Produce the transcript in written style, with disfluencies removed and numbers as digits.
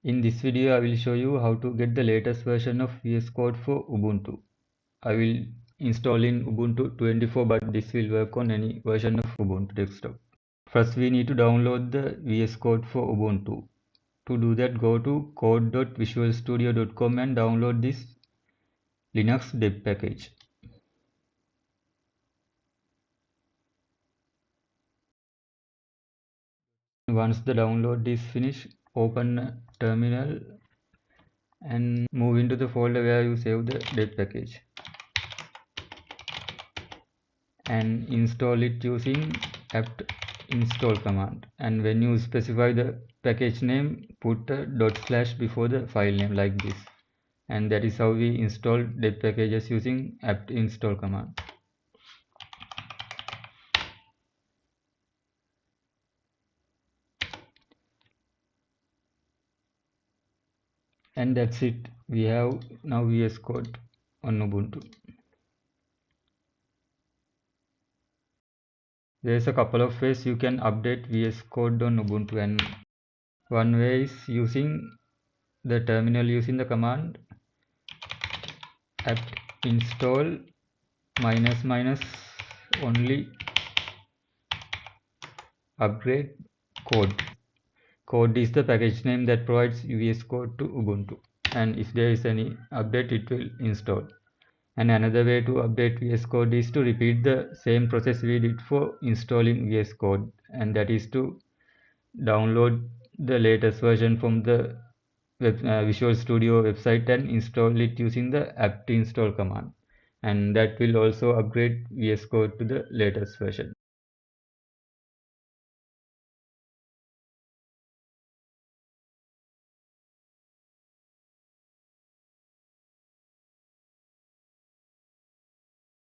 In this video, I will show you how to get the latest version of VS Code for Ubuntu. I will install in Ubuntu 24, but this will work on any version of Ubuntu desktop. First, we need to download the VS Code for Ubuntu. To do that, go to code.visualstudio.com and download this Linux deb package. Once the download is finished, open a terminal and move into the folder where you save the deb package and install it using apt install command. And when you specify the package name, put a / before the file name like this. And that is how we install deb packages using apt install command. And that's it. We have now VS Code on Ubuntu. There's a couple of ways you can update VS Code on Ubuntu, and one way is using the terminal using the command apt install -- only upgrade code. Code is the package name that provides VS Code to Ubuntu, and if there is any update, it will install. And another way to update VS Code is to repeat the same process we did for installing VS Code, and that is to download the latest version from the Visual Studio website and install it using the apt install command, and that will also upgrade VS Code to the latest version.